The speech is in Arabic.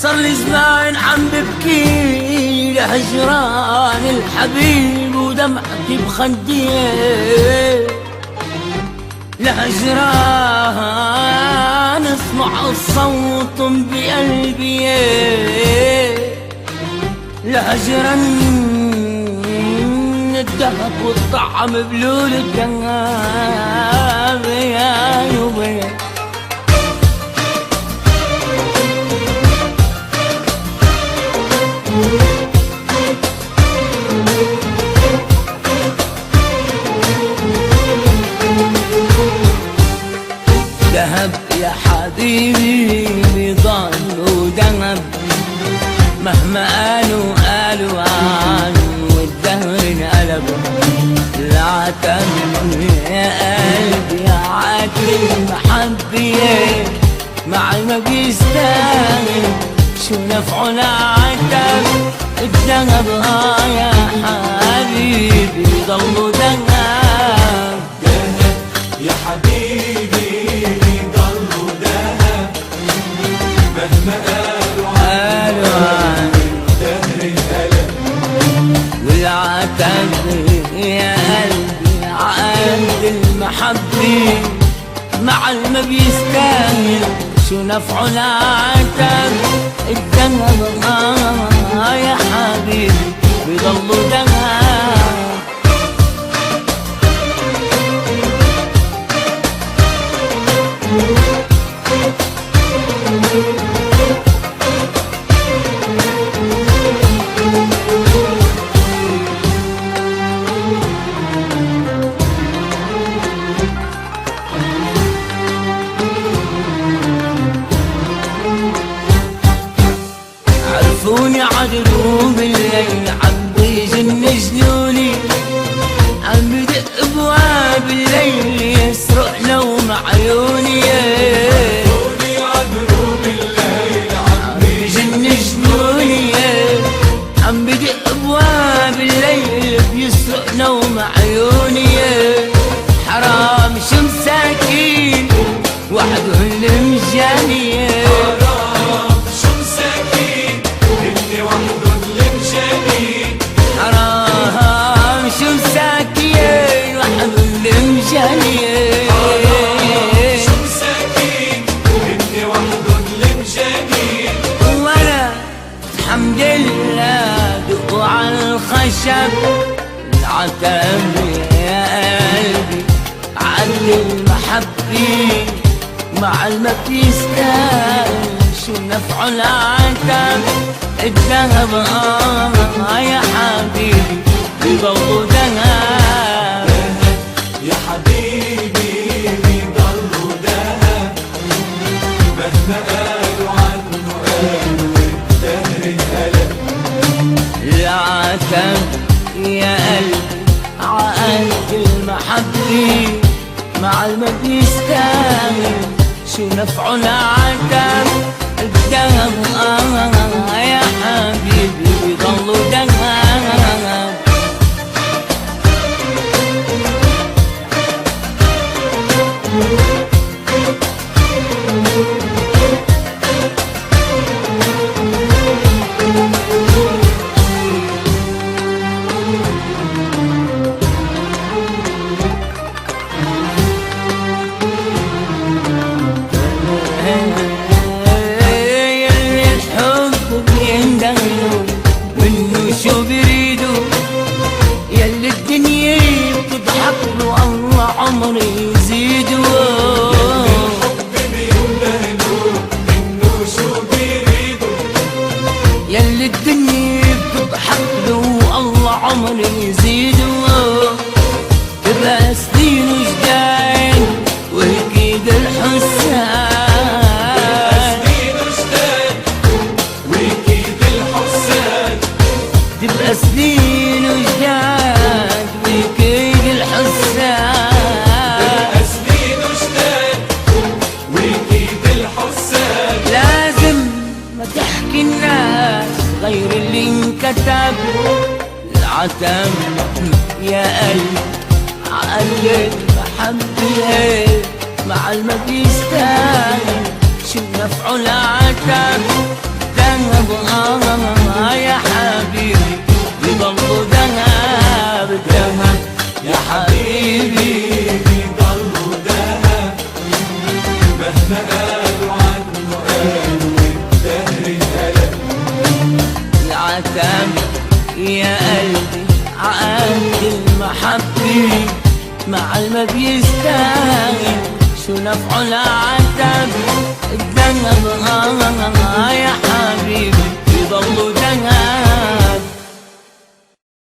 صار لي زمان عم ببكي لهجران الحبيب ودمعتي بخدي لهجران اسمع الصوت بقلبي لهجران الدهب والطعم بلول الدهب يا يوبي دهب يا حبيبي ضل دهب مهما قالوا عنه والدهر انقلب العتب يا قلبي عاتب المحبة مع ما بيستاهل شو نفعه العتب الدهب يا حبيبي ضل دهب يا حبيبي ضلوا دهب مهما قالوا عن دهر الألم والعتب يا قلبي عند المحبة مع ما بيستاهل شو نفعه العتب الدهب يا حبيبي بضلوا دهب عرفوني عدلوا بالليل عم بيجن جنوني عم بدق ابواب الليل يسرق لوم عيوني عرفوني عدلوا بالليل عم بيجن جنوني عم بدق ابواب الليل بيسرق نوم عيوني حرام شو مساكين وحدهم المجاني حرام شو مساكين وحدهم المجاني شو مساكين هن وحدهم المجانين وانا الحمد لله دقوا على الخشب العتب يا قلبي عند المحبة مع ما بيستاهل شو نفعه العتب الذهب يا حبيبي بضلوا دهب يا حبيبي بضلوا دهب مهما قالوا عنه الدهر انقلب العتب يا قلبي عقد المحبة مع ما بيستاهل شو نفعه العتب الذهب يا حبيبي بضلوا دهب شو بيريدوا يلي الدنيا بتضحك له الله عمري يزيدوا الحب بيندهنوا منه شو بيريدوا يلي الدنيا بتضحك له الله عمري يزيدوا تبقى سنين وجدان واكيد الحسان تبقى سنين وجداد ويكيد الحسان سنين وجداد ويكيد الحسان لازم ما تحكي الناس غير اللي انكتب العتب يا قلبي عقلت محبة مع ما بيستاهل شو نفعه العتب الذهب يا حبيبي يضل ذهب الذهب يا حبيبي ضلوا دهب مهما قالوا عنه قالوا والدهر انقلب. العتاب يا قلبي عقد المحبة مع ما بيستاهل شو نفعه العتاب الذهب يا حبيبي يضل ذهب